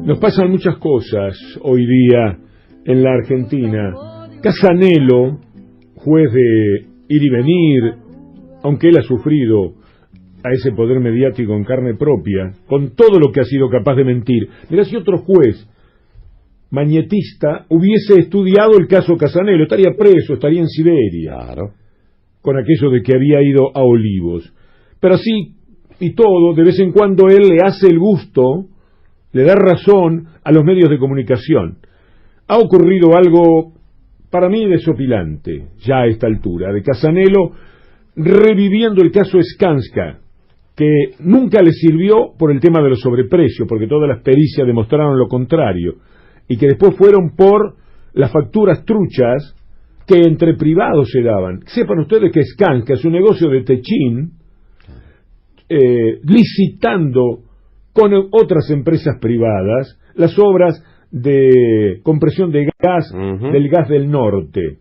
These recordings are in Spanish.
Nos pasan muchas cosas hoy día en la Argentina. Casanelo, juez de ir y venir, aunque él ha sufrido a ese poder mediático en carne propia, con todo lo que ha sido capaz de mentir. Mirá, si otro juez mañetista hubiese estudiado el caso Casanelo, estaría preso, estaría en Siberia, claro, con aquello de que había ido a Olivos. Pero así y todo, de vez en cuando él le hace el gusto, le da razón a los medios de comunicación. Ha ocurrido algo para mí desopilante, ya a esta altura, de Casanelo reviviendo el caso Skanska, que nunca le sirvió por el tema de los sobreprecios, porque todas las pericias demostraron lo contrario, y que después fueron por las facturas truchas que entre privados se daban. Sepan ustedes que Skanska es un negocio de techín, licitando con otras empresas privadas las obras de compresión de gas del gas del norte.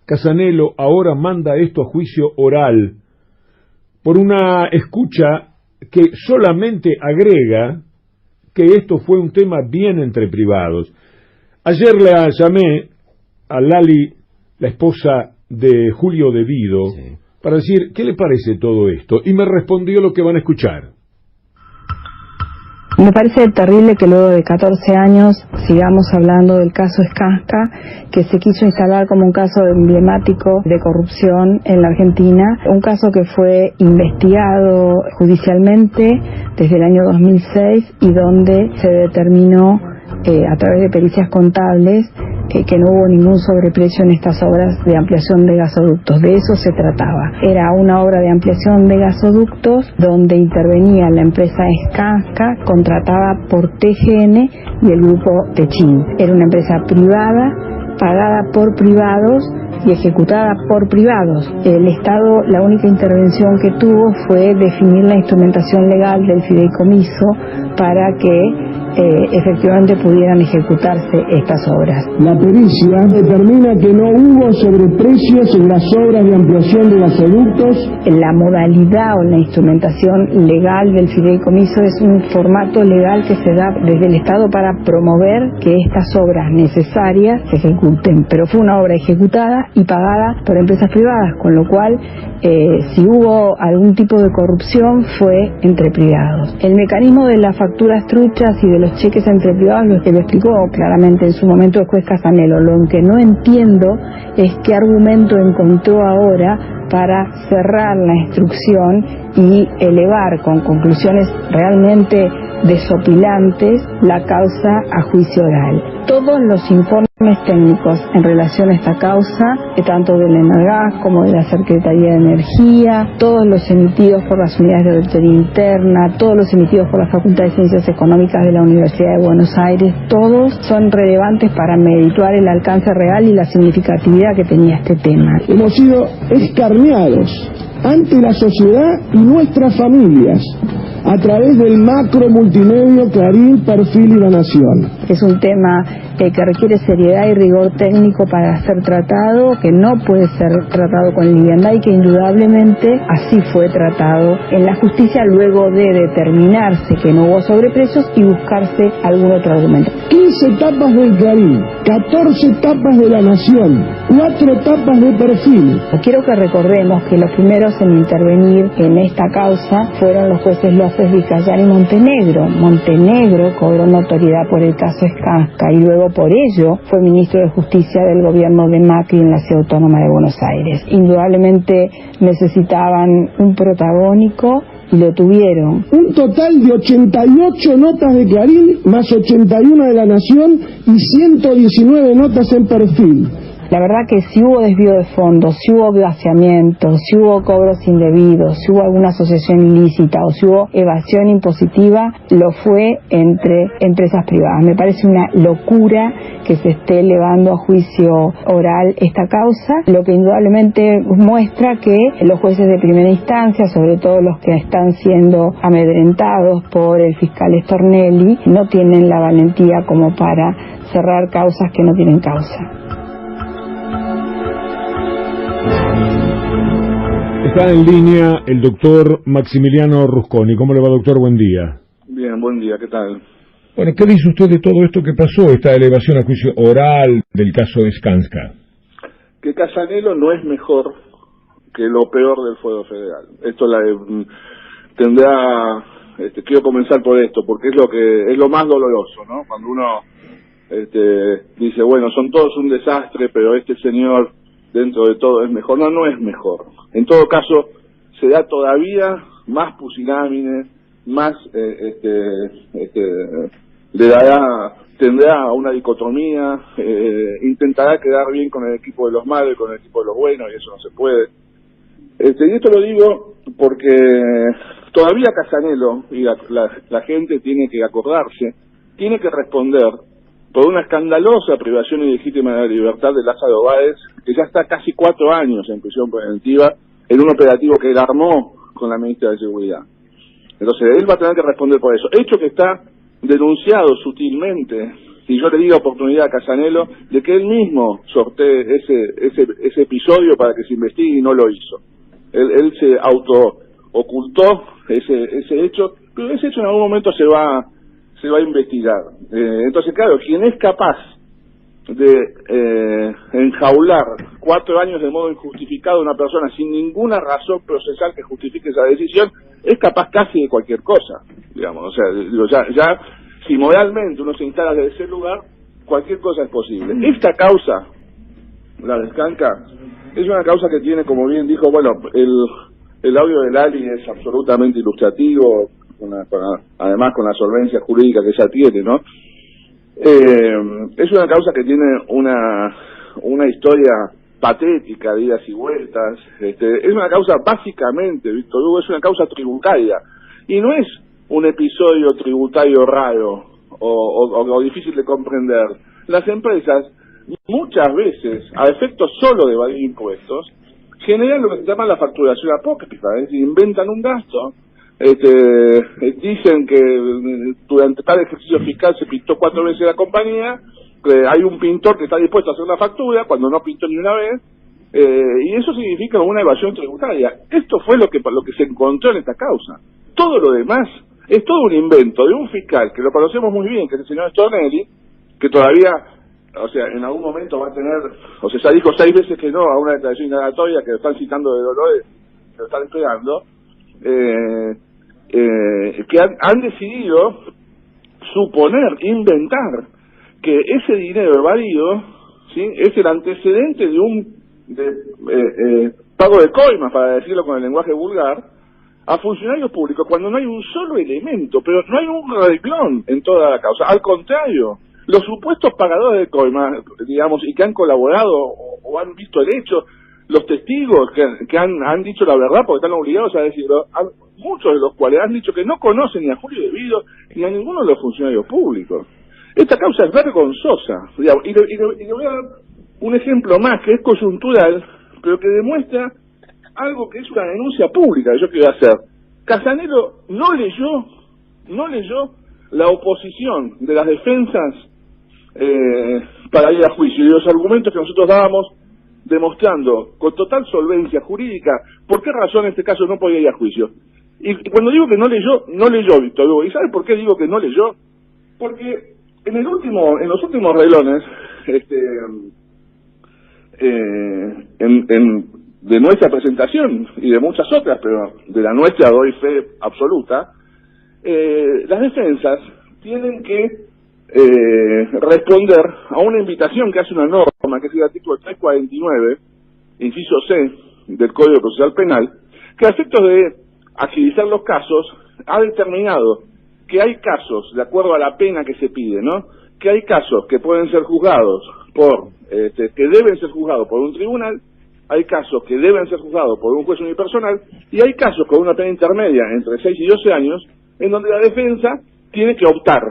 Casanelo ahora manda esto a juicio oral por una escucha que solamente agrega que esto fue un tema bien entre privados. Ayer la llamé a Lali, la esposa de Julio De Vido, sí, para decir, ¿qué le parece todo esto? Y me respondió lo que van a escuchar. Me parece terrible que luego de 14 años sigamos hablando del caso Skanska, que se quiso instalar como un caso emblemático de corrupción en la Argentina, un caso que fue investigado judicialmente desde el año 2006 y donde se determinó a través de pericias contables que no hubo ningún sobreprecio en estas obras de ampliación de gasoductos. De eso se trataba. Era una obra de ampliación de gasoductos donde intervenía la empresa Skanska, contratada por TGN y el grupo Techín. Era una empresa privada, pagada por privados y ejecutada por privados. El Estado, la única intervención que tuvo fue definir la instrumentación legal del fideicomiso para que efectivamente pudieran ejecutarse estas obras. La pericia determina que no hubo sobreprecios en las obras de ampliación de gasoductos. La modalidad o la instrumentación legal del fideicomiso es un formato legal que se da desde el Estado para promover que estas obras necesarias se ejecuten, pero fue una obra ejecutada y pagada por empresas privadas, con lo cual si hubo algún tipo de corrupción fue entre privados. El mecanismo de las facturas truchas y de los cheques entre privados lo explicó claramente en su momento el juez Casanelo. Lo que no entiendo es qué argumento encontró ahora para cerrar la instrucción y elevar con conclusiones realmente desopilantes la causa a juicio oral. Todos los informes técnicos en relación a esta causa, tanto del ENARGAS como de la Secretaría de Energía, todos los emitidos por las unidades de auditoría interna, todos los emitidos por la Facultad de Ciencias Económicas de la Universidad de Buenos Aires, todos son relevantes para medir el alcance real y la significatividad que tenía este tema. Hemos sido escarneados ante la sociedad y nuestras familias a través del macro multimedio Clarín, Perfil y La Nación. Es un tema que requiere seriedad y rigor técnico para ser tratado, que no puede ser tratado con liviandad y que indudablemente así fue tratado en la justicia luego de determinarse que no hubo sobreprecios y buscarse algún otro argumento. 15 tapas del Clarín, 14 tapas de La Nación, 4 tapas de Perfil. Quiero que recordemos que los primeros en intervenir en esta causa fueron los jueces López, Vizcayar y Montenegro. Montenegro cobró notoriedad por el caso Skanska y luego por ello fue ministro de Justicia del gobierno de Macri en la Ciudad Autónoma de Buenos Aires. Indudablemente necesitaban un protagónico y lo tuvieron. Un total de 88 notas de Clarín, más 81 de La Nación y 119 notas en Perfil. La verdad que si hubo desvío de fondos, si hubo vaciamientos, si hubo cobros indebidos, si hubo alguna asociación ilícita o si hubo evasión impositiva, lo fue entre empresas privadas. Me parece una locura que se esté elevando a juicio oral esta causa, lo que indudablemente muestra que los jueces de primera instancia, sobre todo los que están siendo amedrentados por el fiscal Stornelli, no tienen la valentía como para cerrar causas que no tienen causa. Está en línea el doctor Maximiliano Rusconi. ¿Cómo le va, doctor? Buen día. Bien, buen día, ¿qué tal? Bueno, ¿qué dice usted de todo esto que pasó, esta elevación a juicio oral del caso de Skanska? Que Casanelo no es mejor que lo peor del Fuero Federal. Esto tendrá, quiero comenzar por esto, porque es lo más doloroso, ¿no? Cuando uno dice, bueno, son todos un desastre, pero este señor dentro de todo es mejor. No, no es mejor. En todo caso, se da todavía más pusilámine, más tendrá una dicotomía, intentará quedar bien con el equipo de los malos y con el equipo de los buenos, y eso no se puede. Y esto lo digo porque todavía Casanelo y la gente tiene que acordarse, tiene que responder por una escandalosa privación ilegítima de la libertad de Lázaro Báez, que ya está casi 4 años en prisión preventiva, en un operativo que él armó con la ministra de Seguridad. Entonces, él va a tener que responder por eso. Hecho que está denunciado sutilmente, y yo le di la oportunidad a Casanelo de que él mismo sortee ese episodio para que se investigue, y no lo hizo. Él se auto-ocultó ese hecho, pero ese hecho en algún momento se va a investigar. Entonces, claro, quien es capaz de enjaular 4 años de modo injustificado a una persona sin ninguna razón procesal que justifique esa decisión, es capaz casi de cualquier cosa, digamos. O sea, ya si moralmente uno se instala desde ese lugar, cualquier cosa es posible. Esta causa, la de Skanska, es una causa que tiene, como bien dijo, bueno, el audio de Lali es absolutamente ilustrativo, además con la solvencia jurídica que ella tiene, ¿no? Es una causa que tiene una historia patética, de idas y vueltas. Es una causa básicamente, Víctor Hugo, es una causa tributaria, y no es un episodio tributario raro o difícil de comprender. Las empresas, muchas veces, a efectos solo de evadir impuestos, generan lo que se llama la facturación apócrifa, es decir, inventan un gasto, dicen que durante tal ejercicio fiscal se pintó 4 veces la compañía, que hay un pintor que está dispuesto a hacer una factura cuando no pintó ni una vez, y eso significa una evasión tributaria. Esto fue lo que se encontró en esta causa. Todo lo demás es todo un invento de un fiscal que lo conocemos muy bien, que es el señor Stornelli, que todavía, o sea, en algún momento va a tener, o sea, ya dijo 6 veces que no a una declaración indagatoria que lo están citando de Dolores, que lo están esperando, que han decidido suponer, inventar que ese dinero evadido, ¿sí?, es el antecedente de un pago de coimas, para decirlo con el lenguaje vulgar, a funcionarios públicos, cuando no hay un solo elemento, pero no hay un reglón en toda la causa. Al contrario, los supuestos pagadores de coimas, digamos, y que han colaborado o han visto el hecho, los testigos que han dicho la verdad porque están obligados a decirlo, muchos de los cuales han dicho que no conocen ni a Julio De Vido ni a ninguno de los funcionarios públicos. Esta causa es vergonzosa, digamos, y le voy a dar un ejemplo más que es coyuntural, pero que demuestra algo que es una denuncia pública que yo quiero hacer. Casanelo no leyó la oposición de las defensas para ir a juicio, y los argumentos que nosotros dábamos demostrando con total solvencia jurídica por qué razón en este caso no podía ir a juicio. Y cuando digo que no leyó, Víctor Hugo. ¿Y sabe por qué digo que no leyó? Porque en los últimos reglones de nuestra presentación y de muchas otras, pero de la nuestra doy fe absoluta, las defensas tienen que responder a una invitación que hace una norma, que es el artículo 349, inciso C, del Código Procesal Penal, que a efectos de agilizar los casos, ha determinado que hay casos, de acuerdo a la pena que se pide, ¿no?, que hay casos que pueden ser juzgados que deben ser juzgados por un tribunal, hay casos que deben ser juzgados por un juez unipersonal, y hay casos con una pena intermedia entre 6 y 12 años, en donde la defensa tiene que optar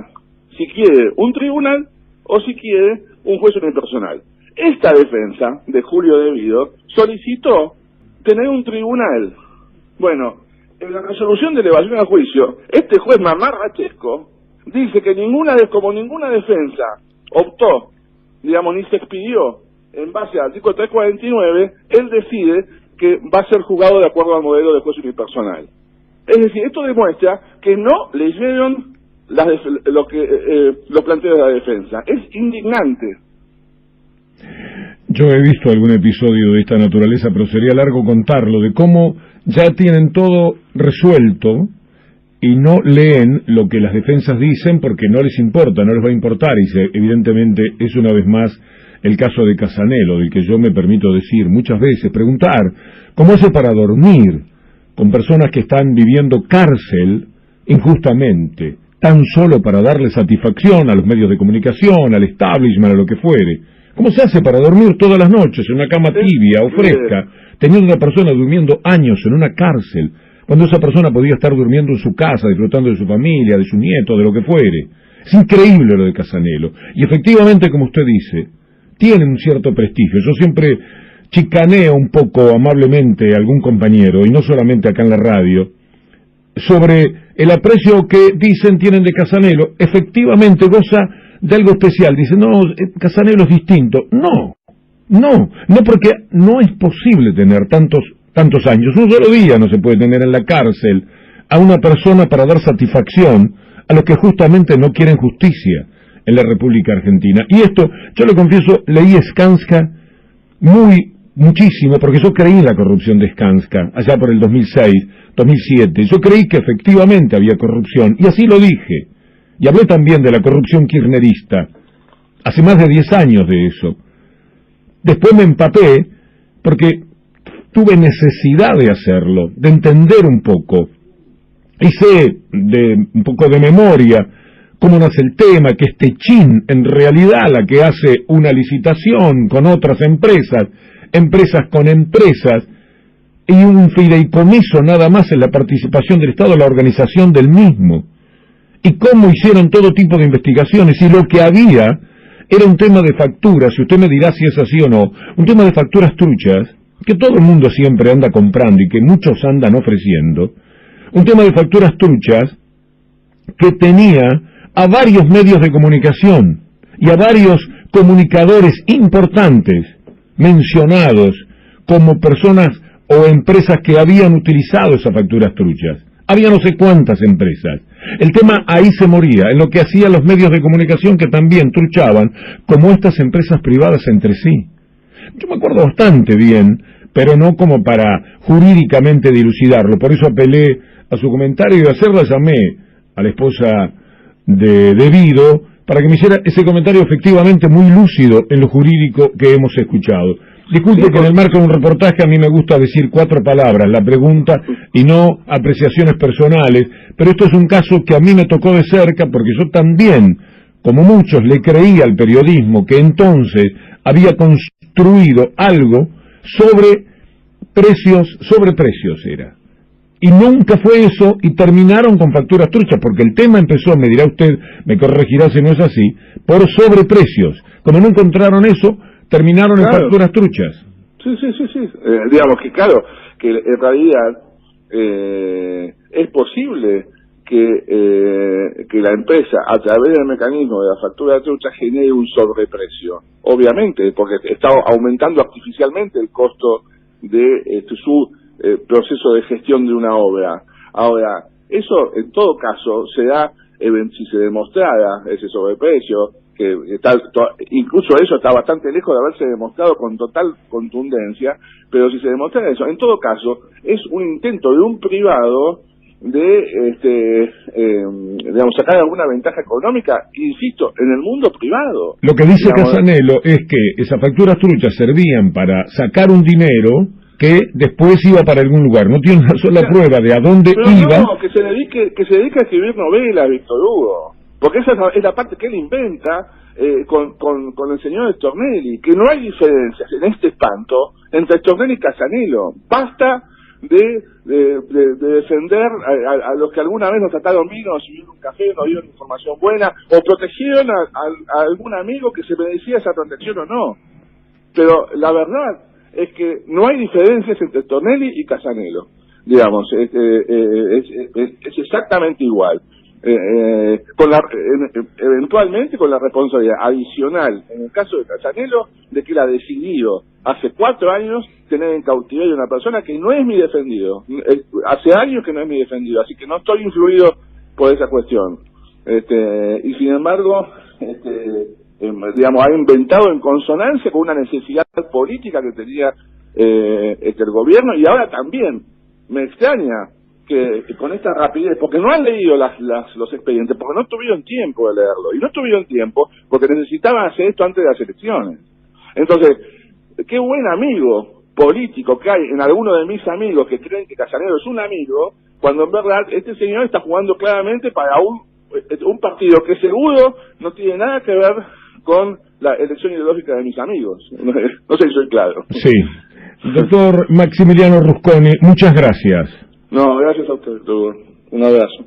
si quiere un tribunal o si quiere un juez unipersonal. Esta defensa de Julio De Vido solicitó tener un tribunal. Bueno, en la resolución de elevación a juicio, este juez mamarrachesco dice que como ninguna defensa optó, digamos, ni se expidió en base al artículo 349, él decide que va a ser juzgado de acuerdo al modelo de juez unipersonal. Es decir, esto demuestra que no leyeron los planteos de la defensa. Es indignante. Yo he visto algún episodio de esta naturaleza, pero sería largo contarlo, de cómo ya tienen todo resuelto y no leen lo que las defensas dicen porque no les importa, no les va a importar, y evidentemente es una vez más el caso de Casanelo, del que yo me permito decir muchas veces, preguntar, ¿cómo hace para dormir con personas que están viviendo cárcel injustamente, tan solo para darle satisfacción a los medios de comunicación, al establishment, a lo que fuere? ¿Cómo se hace para dormir todas las noches en una cama tibia o fresca, teniendo una persona durmiendo años en una cárcel, cuando esa persona podía estar durmiendo en su casa, disfrutando de su familia, de sus nietos, de lo que fuere? Es increíble lo de Casanelo. Y efectivamente, como usted dice, tiene un cierto prestigio. Yo siempre chicaneo un poco amablemente a algún compañero, y no solamente acá en la radio, sobre el aprecio que dicen tienen de Casanelo. Efectivamente goza de algo especial. Dicen, no, Casanelo es distinto. No, porque no es posible tener tantos años. Un solo día no se puede tener en la cárcel a una persona para dar satisfacción a los que justamente no quieren justicia en la República Argentina. Y esto, yo lo confieso, leí Skanska muchísimo, porque yo creí en la corrupción de Skanska, allá por el 2006, 2007. Yo creí que efectivamente había corrupción, y así lo dije. Y hablé también de la corrupción kirchnerista, hace más de 10 años de eso. Después me empapé, porque tuve necesidad de hacerlo, de entender un poco. Hice un poco de memoria cómo nace el tema, que es Techin, en realidad la que hace una licitación con otras empresas con empresas, y un fideicomiso nada más en la participación del Estado, la organización del mismo. Y cómo hicieron todo tipo de investigaciones, y lo que había era un tema de facturas, y usted me dirá si es así o no, un tema de facturas truchas, que todo el mundo siempre anda comprando y que muchos andan ofreciendo, un tema de facturas truchas que tenía a varios medios de comunicación y a varios comunicadores importantes mencionados como personas o empresas que habían utilizado esas facturas truchas. Había no sé cuántas empresas. El tema ahí se moría, en lo que hacían los medios de comunicación, que también truchaban, como estas empresas privadas entre sí. Yo me acuerdo bastante bien, pero no como para jurídicamente dilucidarlo. Por eso apelé a su comentario, y de hacerla llamé a la esposa de Vido para que me hiciera ese comentario efectivamente muy lúcido en lo jurídico que hemos escuchado. Disculpe que en el marco de un reportaje a mí me gusta decir 4 palabras, la pregunta, y no apreciaciones personales, pero esto es un caso que a mí me tocó de cerca, porque yo también, como muchos, le creía al periodismo que entonces había construido algo sobre precios era. Y nunca fue eso, y terminaron con facturas truchas, porque el tema empezó, me dirá usted, me corregirá si no es así, por sobreprecios. Como no encontraron eso, terminaron en facturas truchas. Sí. Digamos que claro, que en realidad es posible que la empresa, a través del mecanismo de la factura trucha, genere un sobreprecio. Obviamente, porque está aumentando artificialmente el costo de su proceso de gestión de una obra. Ahora, eso en todo caso se da, si se demostrara ese sobreprecio, que está, incluso eso está bastante lejos de haberse demostrado con total contundencia, pero si se demostrara eso, en todo caso, es un intento de un privado de digamos, sacar alguna ventaja económica, insisto, en el mundo privado. Lo que dice Casanelo es que esas facturas truchas servían para sacar un dinero que después iba para algún lugar. No tiene una sola prueba de a dónde iba. No, que se dedique a escribir novelas, Víctor Hugo, porque esa es la parte que él inventa con el señor Stornelli, que no hay diferencias en este espanto entre Stornelli y Casanelo. Basta de defender a los que alguna vez nos trataron bien, nos sirvieron un café, nos dieron información buena, o protegieron a algún amigo que se merecía esa protección o no. Pero la verdad es que no hay diferencias entre Stornelli y Casanelo, digamos, es exactamente igual, eventualmente con la responsabilidad adicional, en el caso de Casanelo, de que él ha decidido hace 4 años tener en cautiverio a una persona que no es mi defendido, hace años que no es mi defendido, así que no estoy influido por esa cuestión. y sin embargo, digamos, ha inventado en consonancia con una necesidad política que tenía el gobierno, y ahora también me extraña que con esta rapidez, porque no han leído los expedientes, porque no tuvieron tiempo de leerlo, y no tuvieron tiempo porque necesitaban hacer esto antes de las elecciones. Entonces, qué buen amigo político que hay en algunos de mis amigos que creen que Casanero es un amigo, cuando en verdad este señor está jugando claramente para un partido que seguro no tiene nada que ver con la elección ideológica de mis amigos. No sé si soy claro. Sí. Doctor Maximiliano Rusconi, muchas gracias. No, gracias a usted, doctor. Un abrazo.